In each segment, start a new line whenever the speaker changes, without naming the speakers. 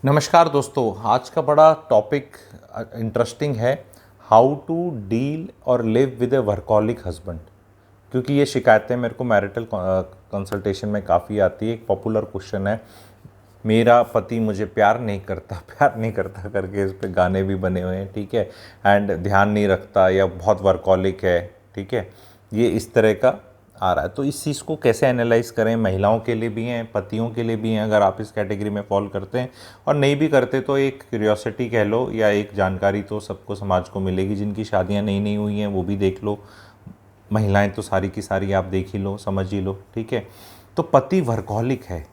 नमस्कार दोस्तों, आज का बड़ा टॉपिक इंटरेस्टिंग है। हाउ टू डील और live with A workaholic husband. क्योंकि ये शिकायतें मेरे को मैरिटल कंसल्टेशन में काफ़ी आती है। एक पॉपुलर क्वेश्चन है, मेरा पति मुझे प्यार नहीं करता प्यार नहीं करता करके इस पे गाने भी बने हुए हैं, ठीक है। एंड ध्यान नहीं रखता या बहुत वर्कहॉलिक है, ठीक है। ये इस तरह का आ रहा है। तो इस चीज़ को कैसे एनालाइज करें, महिलाओं के लिए भी हैं, पतियों के लिए भी हैं, अगर आप इस कैटेगरी में फॉल करते हैं। और नहीं भी करते तो एक क्यूरियोसिटी कह लो या एक जानकारी तो सबको समाज को मिलेगी। जिनकी शादियां नई नई हुई हैं वो भी देख लो, महिलाएं तो सारी की सारी आप देख ही लो, समझ ही लो, ठीक है। तो पति वर्कहॉलिक है,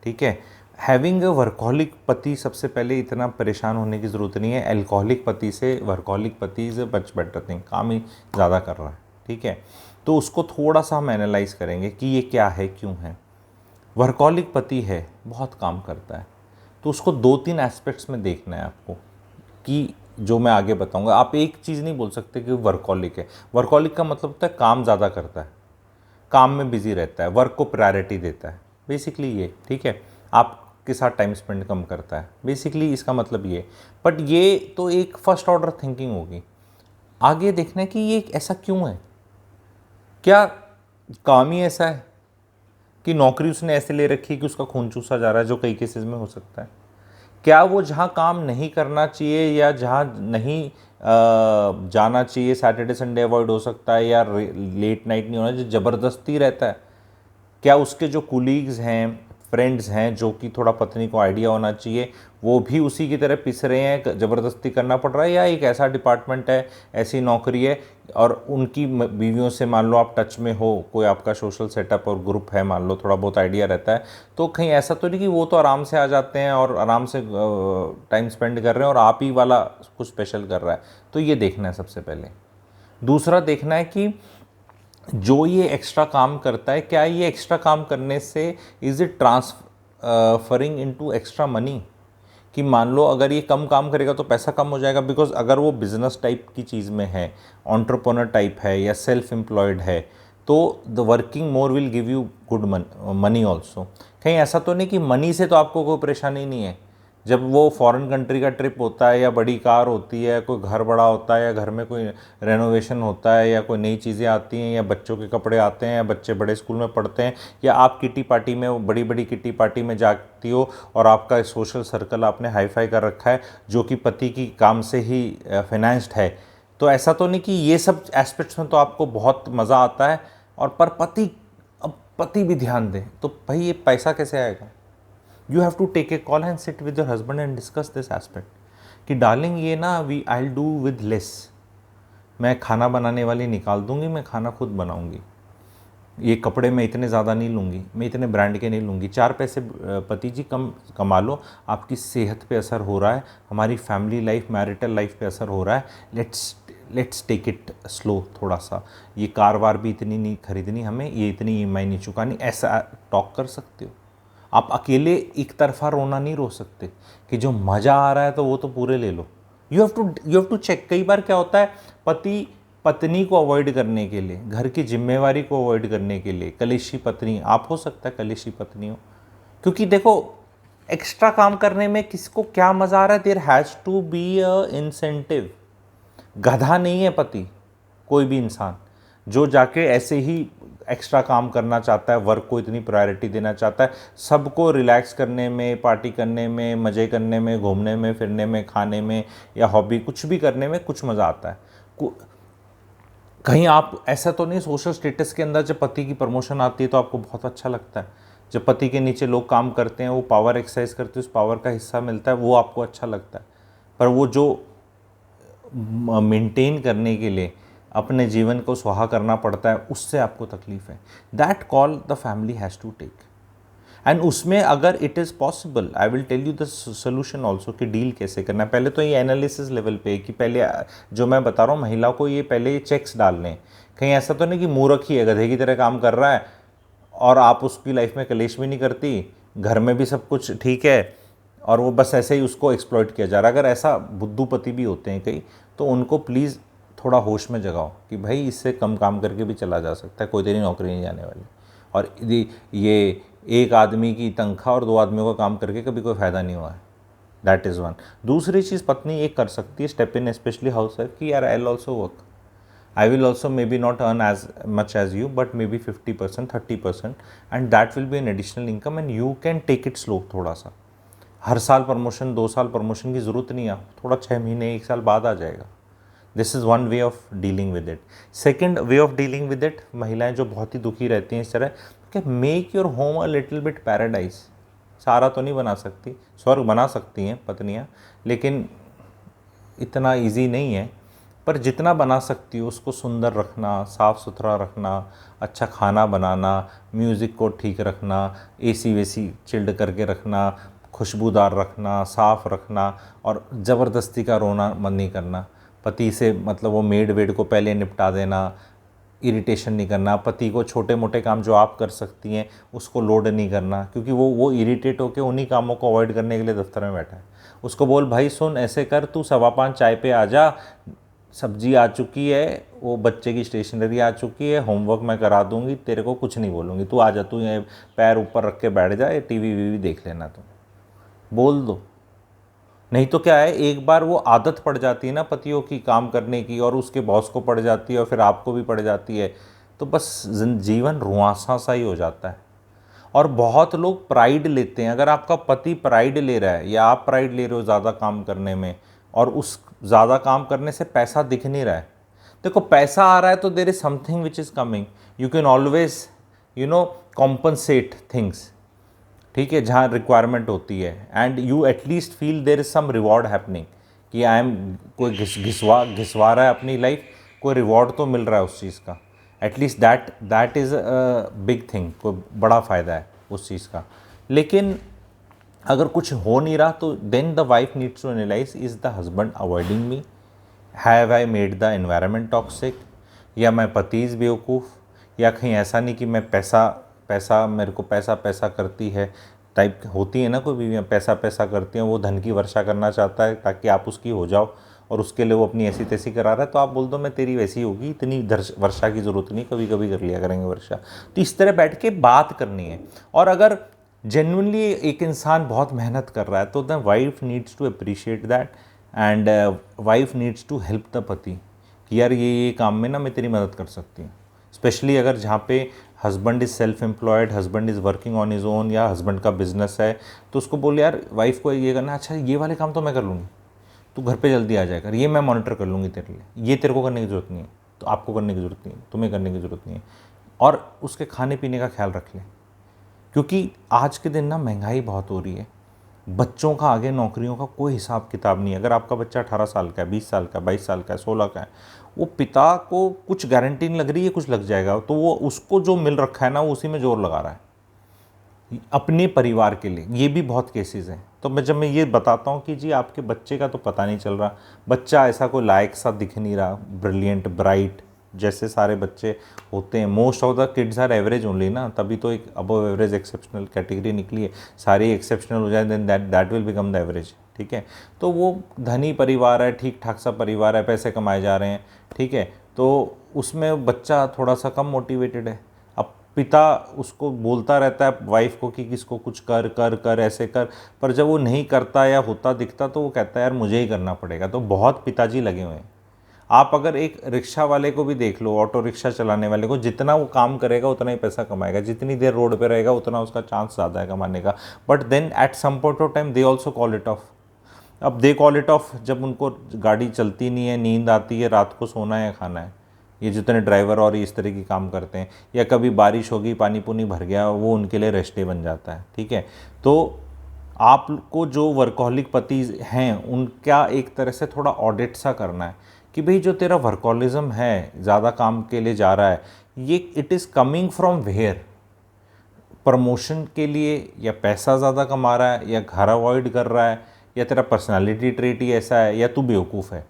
ठीक है। हैविंग अ वर्कहॉलिक पति, सबसे पहले इतना परेशान होने की ज़रूरत नहीं है। एल्कोहलिक पति से वर्कहॉलिक पति is a much better thing. काम ही ज़्यादा कर रहा है, ठीक है। तो उसको थोड़ा सा हम एनालाइज करेंगे कि ये क्या है, क्यों है। वर्कहॉलिक पति है, बहुत काम करता है, तो उसको दो तीन एस्पेक्ट्स में देखना है आपको, कि जो मैं आगे बताऊंगा। आप एक चीज़ नहीं बोल सकते कि वर्कहॉलिक है। वर्कहॉलिक का मतलब होता है काम ज़्यादा करता है, काम में बिजी रहता है, वर्क को प्रायोरिटी देता है, बेसिकली ये, ठीक है। आपके साथ टाइम स्पेंड कम करता है, बेसिकली इसका मतलब ये। बट ये तो एक फर्स्ट ऑर्डर थिंकिंग होगी। आगे देखना है कि ये ऐसा क्यों है। क्या काम ही ऐसा है कि नौकरी उसने ऐसे ले रखी है कि उसका खून चूसा जा रहा है, जो कई केसेस में हो सकता है। क्या वो जहाँ काम नहीं करना चाहिए या जहाँ नहीं जाना चाहिए, सैटरडे संडे अवॉइड हो सकता है, या लेट नाइट नहीं होना, जो ज़बरदस्ती रहता है। क्या उसके जो कुलीग्स हैं, फ्रेंड्स हैं, जो कि थोड़ा पत्नी को आइडिया होना चाहिए, वो भी उसी की तरह पिस रहे हैं, ज़बरदस्ती करना पड़ रहा है। या एक ऐसा डिपार्टमेंट है, ऐसी नौकरी है, और उनकी बीवियों से मान लो आप टच में हो, कोई आपका सोशल सेटअप और ग्रुप है, मान लो थोड़ा बहुत आइडिया रहता है, तो कहीं ऐसा तो नहीं कि वो तो आराम से आ जाते हैं और आराम से टाइम स्पेंड कर रहे हैं और आप ही वाला कुछ स्पेशल कर रहा है। तो ये देखना है सबसे पहले। दूसरा देखना है कि जो ये एक्स्ट्रा काम करता है, क्या ये एक्स्ट्रा काम करने से is it transferring into extra money. कि मान लो अगर ये कम काम करेगा तो पैसा कम हो जाएगा, बिकॉज अगर वो बिजनेस टाइप की चीज़ में है, एंटरप्रेन्योर टाइप है या सेल्फ एम्प्लॉयड है, तो the working more will give you good money also. कहीं ऐसा तो नहीं कि मनी से तो आपको कोई परेशानी नहीं है। जब वो फॉरेन कंट्री का ट्रिप होता है, या बड़ी कार होती है, कोई घर बड़ा होता है, या घर में कोई रेनोवेशन होता है, या कोई नई चीज़ें आती हैं, या बच्चों के कपड़े आते हैं, या बच्चे बड़े स्कूल में पढ़ते हैं, या आप किटी पार्टी में, बड़ी बड़ी किटी पार्टी में जाती हो और आपका सोशल सर्कल आपने हाई फाई कर रखा है, जो कि पति की काम से ही फाइनेंस्ड है। तो ऐसा तो नहीं कि ये सब एस्पेक्ट्स में तो आपको बहुत मज़ा आता है, और पर पति, अब पति भी ध्यान दें तो भाई ये पैसा कैसे आएगा। You have to take a call and sit with your husband and discuss this aspect कि डार्लिंग ये ना we I do with less. मैं खाना बनाने वाली निकाल दूंगी, मैं खाना खुद बनाऊंगी। ये कपड़े मैं इतने ज़्यादा नहीं लूँगी, मैं इतने ब्रांड के नहीं लूँगी। 4 पैसे पति जी कम कमा लो, आपकी सेहत पे असर हो रहा है, हमारी फैमिली लाइफ, मैरिटल लाइफ पे असर हो रहा है। लेट्स टेक इट स्लो थोड़ा सा। ये कार वार भी इतनी नहीं खरीदनी हमें, ये इतनी ईएमआई नहीं चुकानी, ऐसा टॉक कर सकते हो। आप अकेले एक तरफा रोना नहीं रो सकते कि जो मज़ा आ रहा है तो वो तो पूरे ले लो। You have to check. कई बार क्या होता है, पति पत्नी को अवॉइड करने के लिए, घर की जिम्मेवारी को अवॉइड करने के लिए, कलेशी पत्नी आप हो सकता है, कलेशी पत्नी हो। क्योंकि देखो, एक्स्ट्रा काम करने में किसको क्या मज़ा आ रहा है, there has to be a incentive. गधा नहीं है पति कोई भी इंसान जो जाके ऐसे ही एक्स्ट्रा काम करना चाहता है, वर्क को इतनी प्रायोरिटी देना चाहता है। सबको रिलैक्स करने में, पार्टी करने में, मज़े करने में, घूमने में, फिरने में, खाने में, या हॉबी कुछ भी करने में कुछ मज़ा आता है। कहीं आप ऐसा तो नहीं, सोशल स्टेटस के अंदर जब पति की प्रमोशन आती है तो आपको बहुत अच्छा लगता है। जब पति के नीचे लोग काम करते हैं, वो पावर एक्सरसाइज करते हैं, उस पावर का हिस्सा मिलता है, वो आपको अच्छा लगता है। पर वो जो मेंटेन करने के लिए अपने जीवन को सुहा करना पड़ता है, उससे आपको तकलीफ़ है। That call the family has to take. And उसमें अगर it is possible, I will tell you the solution also कि डील कैसे करना है। पहले तो ये एनालिसिस लेवल पे कि पहले जो मैं बता रहा हूँ, महिला को ये पहले ये चेक्स डालने। कहीं ऐसा तो नहीं कि मूर्ख ही है, गधे की तरह काम कर रहा है और आप उसकी लाइफ में कलेश भी नहीं करती, घर में भी सब कुछ ठीक है, और वो बस ऐसे ही उसको एक्सप्लॉइट किया जा रहा है। अगर ऐसा बुद्धूपति भी होते हैं कई, तो उनको प्लीज़ थोड़ा होश में जगाओ कि भाई इससे कम काम करके भी चला जा सकता है, कोई तेरी नौकरी नहीं जाने वाली। और ये एक आदमी की तनख्वाह और 2 आदमियों का काम करके कभी कोई फ़ायदा नहीं हुआ है। That is one. दूसरी चीज़ पत्नी एक कर सकती है, step in, specially housewife, कि यार I will also work, I will also maybe not earn as much as you, but maybe 50%, 30%, and that will be an additional income and you can take it slow थोड़ा सा। हर साल promotion, 2 साल promotion की ज़रूरत नहीं है, थोड़ा 6 महीने 1 साल बाद आ जाएगा। This is one way of dealing with it. Second way of dealing with it, महिलाएं जो बहुत ही दुखी रहती हैं इस तरह, कि make your home a little bit paradise. सारा तो नहीं बना सकती, स्वर्ग बना सकती हैं पत्नियां, लेकिन इतना इजी नहीं है, पर जितना बना सकती हो उसको सुंदर रखना, साफ़ सुथरा रखना, अच्छा खाना बनाना, म्यूज़िक को ठीक रखना, एसी वेसी चिल्ड करके रखना, खुशबूदार रखना, साफ़ रखना, और ज़बरदस्ती का रोना मन नहीं करना। पति से मतलब वो मेड वेड को पहले निपटा देना, इरिटेशन नहीं करना। पति को छोटे मोटे काम जो आप कर सकती हैं उसको लोड नहीं करना, क्योंकि वो इरिटेट होकर उन्हीं कामों को अवॉइड करने के लिए दफ्तर में बैठा है। उसको बोल, भाई सुन, ऐसे कर, तू 5:15 चाय पे आ जा, सब्जी आ चुकी है, वो बच्चे की स्टेशनरी आ चुकी है, होमवर्क मैं करा दूंगी, तेरे को कुछ नहीं बोलूँगी, तू आ जा, तू ये पैर ऊपर रख के बैठ जा, टीवी वीवी देख लेना, तू बोल दो। नहीं तो क्या है, एक बार वो आदत पड़ जाती है ना पतियों की काम करने की, और उसके बॉस को पड़ जाती है और फिर आपको भी पड़ जाती है, तो बस जीवन रुआंसा सा ही हो जाता है। और बहुत लोग प्राइड लेते हैं। अगर आपका पति प्राइड ले रहा है या आप प्राइड ले रहे हो ज़्यादा काम करने में, और उस ज़्यादा काम करने से पैसा दिख नहीं रहा है, देखो पैसा आ रहा है तो there is something which is coming, you can always compensate things, ठीक है, जहाँ रिक्वायरमेंट होती है, and you at least feel there is some reward happening, कि आई एम, कोई घिसवा रहा है अपनी लाइफ, कोई रिवॉर्ड तो मिल रहा है उस चीज़ का, at least that is a big thing, कोई बड़ा फ़ायदा है उस चीज़ का। लेकिन अगर कुछ हो नहीं रहा तो then the wife needs to analyse, is the husband avoiding me, have I made the environment toxic, या मैं पतीज बेवकूफ़, या कहीं ऐसा नहीं कि मैं पैसा मेरे को पैसा पैसा करती है टाइप होती है ना, कोई बीवियाँ पैसा पैसा करती हैं, वो धन की वर्षा करना चाहता है ताकि आप उसकी हो जाओ, और उसके लिए वो अपनी ऐसी तैसी करा रहा है, तो आप बोल दो मैं तेरी वैसी होगी, इतनी वर्षा की ज़रूरत नहीं, कभी कभी कर लिया करेंगे वर्षा। तो इस तरह बैठ के बात करनी है। और अगर जेन्युइनली एक इंसान बहुत मेहनत कर रहा है तो the wife needs to appreciate that, and wife needs to help the पति, कि यार ये काम में ना मैं तेरी मदद कर सकती हूँ। स्पेशली अगर जहाँ पे husband is self employed, husband is working on his own, या हस्बैंड का बिजनेस है, तो उसको बोले यार वाइफ को ये करना, अच्छा ये वाले काम तो मैं कर लूँगी, तू घर पे जल्दी आ जाएगा, ये मैं मॉनिटर कर लूँगी तेरे लिए, ये तेरे को करने की ज़रूरत नहीं है, तो आपको करने की ज़रूरत नहीं है, तुम्हें करने की ज़रूरत नहीं है। और उसके खाने पीने का ख्याल रख लें, क्योंकि आज के दिन ना महंगाई बहुत हो रही है, बच्चों का आगे नौकरियों का कोई हिसाब किताब नहीं है। अगर आपका बच्चा 18 साल का है, 20 साल का, 22 साल का है, 16 का है, वो पिता को कुछ गारंटी नहीं लग रही है कुछ लग जाएगा, तो वो उसको जो मिल रखा है ना वो उसी में जोर लगा रहा है अपने परिवार के लिए। ये भी बहुत केसेस हैं। तो जब मैं ये बताता हूँ कि जी आपके बच्चे का तो पता नहीं चल रहा, बच्चा ऐसा कोई लायक सा दिख नहीं रहा, ब्रिलियंट ब्राइट जैसे सारे बच्चे होते हैं, most of the kids are average only ना, तभी तो एक अबव एवरेज एक्सेप्शनल कैटेगरी निकली है। सारे एक्सेप्शनल हो जाए then that will become the average, ठीक है। तो वो धनी परिवार है, ठीक ठाक सा परिवार है, पैसे कमाए जा रहे हैं, ठीक है, तो उसमें बच्चा थोड़ा सा कम मोटिवेटेड है। अब पिता उसको बोलता रहता है वाइफ को कि किसको कुछ कर कर कर ऐसे कर, पर जब वो नहीं करता या होता दिखता तो वो कहता है यार मुझे ही करना पड़ेगा। तो बहुत पिताजी लगे हुए हैं। आप अगर एक रिक्शा वाले को भी देख लो, ऑटो रिक्शा चलाने वाले को, जितना वो काम करेगा उतना ही पैसा कमाएगा, जितनी देर रोड पे रहेगा उतना उसका चांस ज़्यादा है कमाने का, but then at some point of time they also call it off. अब दे कॉल इट ऑफ जब उनको गाड़ी चलती नहीं है, नींद आती है, रात को सोना है या खाना है, ये जितने ड्राइवर और इस तरह की काम करते हैं, या कभी बारिश होगी पानी पुनी भर गया, वो उनके लिए रेस्ट डे बन जाता है, ठीक है। तो आपको जो वर्कहॉलिक पति हैं उनका एक तरह से थोड़ा ऑडिट सा करना है कि भाई जो तेरा वर्कहॉलिज्म है, ज़्यादा काम के लिए जा रहा है, ये it is coming from where, promotion के लिए, या पैसा ज़्यादा कमा रहा है, या घर अवॉइड कर रहा है, या तेरा पर्सनालिटी ट्रेट ही ऐसा है, या तू बेवकूफ़ है।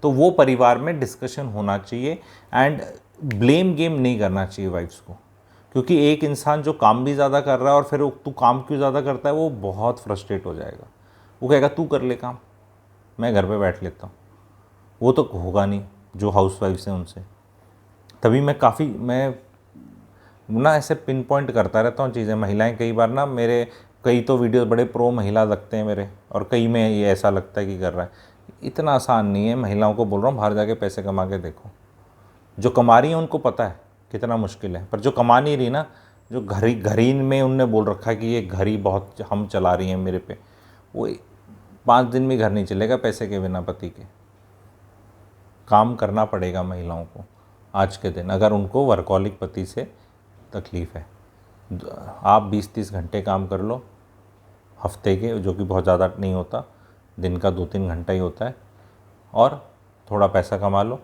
तो वो परिवार में डिस्कशन होना चाहिए, एंड ब्लेम गेम नहीं करना चाहिए वाइफ्स को, क्योंकि एक इंसान जो काम भी ज़्यादा कर रहा है और फिर तू काम क्यों ज़्यादा करता है, वो बहुत फ्रस्ट्रेट हो जाएगा। वो कहेगा तू कर ले काम, मैं घर पे बैठ लेता हूँ, वो तो होगा नहीं जो हाउस वाइफ्स हैं उनसे। तभी मैं ना ऐसे पिन पॉइंट करता रहता हूँ चीज़ें। महिलाएं कई बार ना मेरे कई तो वीडियो बड़े प्रो महिला लगते हैं मेरे, और कई में ये ऐसा लगता है कि कर रहा है। इतना आसान नहीं है। महिलाओं को बोल रहा हूँ, बाहर जाके पैसे कमा के देखो। जो कमा रही हैं उनको पता है कितना मुश्किल है, पर जो कमा नहीं रही ना, जो घरीन में उनने बोल रखा है कि ये घर ही बहुत हम चला रही हैं मेरे पे, वो 5 दिन में घर नहीं चलेगा पैसे के बिना। पति के काम करना पड़ेगा महिलाओं को आज के दिन, अगर उनको वर्कहॉलिक पति से तकलीफ़ है। आप 20-30 घंटे काम कर लो हफ्ते के, जो कि बहुत ज़्यादा नहीं होता, दिन का 2-3 घंटा ही होता है, और थोड़ा पैसा कमा लो।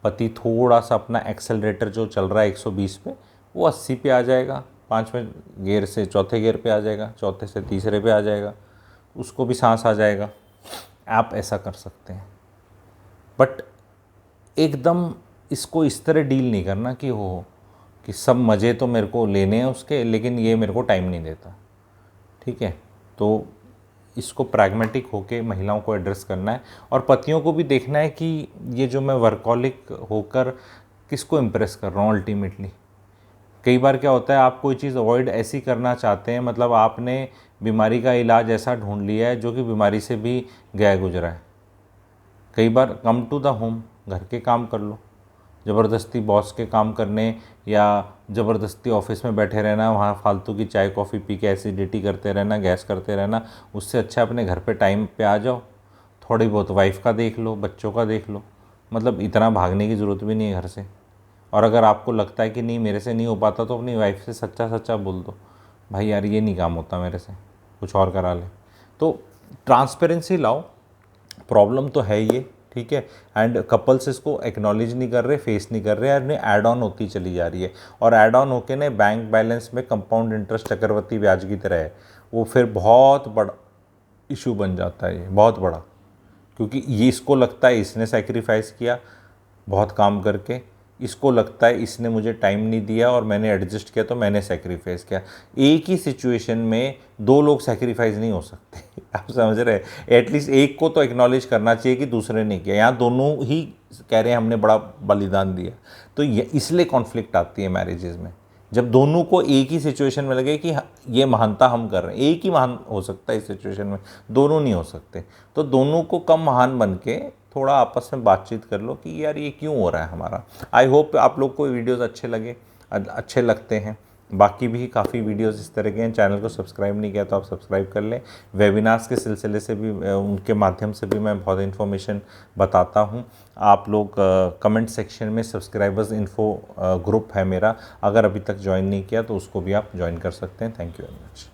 पति थोड़ा सा अपना एक्सेलरेटर जो चल रहा है 120 पे, वो 80 पे आ जाएगा, 5वें गियर से चौथे गियर पे आ जाएगा, चौथे से तीसरे पे आ जाएगा, उसको भी सांस आ जाएगा। आप ऐसा कर सकते हैं, बट एकदम इसको इस तरह डील नहीं करना कि सब मज़े तो मेरे को लेने हैं उसके, लेकिन ये मेरे को टाइम नहीं देता। ठीक है, तो इसको प्रैग्मेटिक होके महिलाओं को एड्रेस करना है, और पतियों को भी देखना है कि ये जो मैं वर्कहॉलिक होकर किसको इम्प्रेस कर रहा हूँ अल्टीमेटली। कई बार क्या होता है, आप कोई चीज़ अवॉइड ऐसी करना चाहते हैं, मतलब आपने बीमारी का इलाज ऐसा ढूंढ लिया है जो कि बीमारी से भी गया गुजरा है। कई बार कम टू द होम, घर के काम कर लो। ज़बरदस्ती बॉस के काम करने या ज़बरदस्ती ऑफिस में बैठे रहना, वहाँ फालतू की चाय कॉफ़ी पी के एसिडिटी करते रहना, गैस करते रहना, उससे अच्छा अपने घर पे टाइम पे आ जाओ। थोड़ी बहुत वाइफ का देख लो, बच्चों का देख लो, मतलब इतना भागने की ज़रूरत भी नहीं है घर से। और अगर आपको लगता है कि नहीं मेरे से नहीं हो पाता, तो अपनी वाइफ से सच्चा सच्चा बोल दो, भाई यार ये नहीं काम होता मेरे से, कुछ और करा ले। तो ट्रांसपेरेंसी लाओ। प्रॉब्लम तो है ये, ठीक है, एंड कपल्स इसको एक्नॉलेज नहीं कर रहे, फेस नहीं कर रहे, और इन्हें ऐड ऑन होती चली जा रही है, और ऐड ऑन होके ने बैंक बैलेंस में कंपाउंड इंटरेस्ट चक्रवृद्धि ब्याज की तरह है, वो फिर बहुत बड़ा इशू बन जाता है, ये बहुत बड़ा। क्योंकि ये इसको लगता है इसने सेक्रीफाइस किया बहुत काम करके, इसको लगता है इसने मुझे टाइम नहीं दिया और मैंने एडजस्ट किया तो मैंने सेक्रीफाइस किया। एक ही सिचुएशन में 2 लोग सेक्रीफाइस नहीं हो सकते आप समझ रहे हैं। एटलीस्ट एक को तो एक्नॉलेज करना चाहिए कि दूसरे ने किया। यहाँ दोनों ही कह रहे हैं हमने बड़ा बलिदान दिया, तो ये इसलिए कॉन्फ्लिक्ट आती है मैरिजेज़ में, जब दोनों को एक ही सिचुएशन में लगे कि ये महानता हम कर रहे हैं। एक ही महान हो सकता है इस सिचुएशन में, दोनों नहीं हो सकते। तो दोनों को कम महान बन के थोड़ा आपस में बातचीत कर लो कि यार ये क्यों हो रहा है हमारा। आई होप आप लोग को वीडियोस अच्छे लगते हैं। बाकी भी काफ़ी वीडियोस इस तरह के हैं। चैनल को सब्सक्राइब नहीं किया तो आप सब्सक्राइब कर लें। वेबिनार्स के सिलसिले से भी उनके माध्यम से भी मैं बहुत इन्फॉर्मेशन बताता हूं। आप लोग कमेंट सेक्शन में सब्सक्राइबर्स इन्फो ग्रुप है मेरा, अगर अभी तक ज्वाइन नहीं किया तो उसको भी आप ज्वाइन कर सकते हैं। Thank you very much.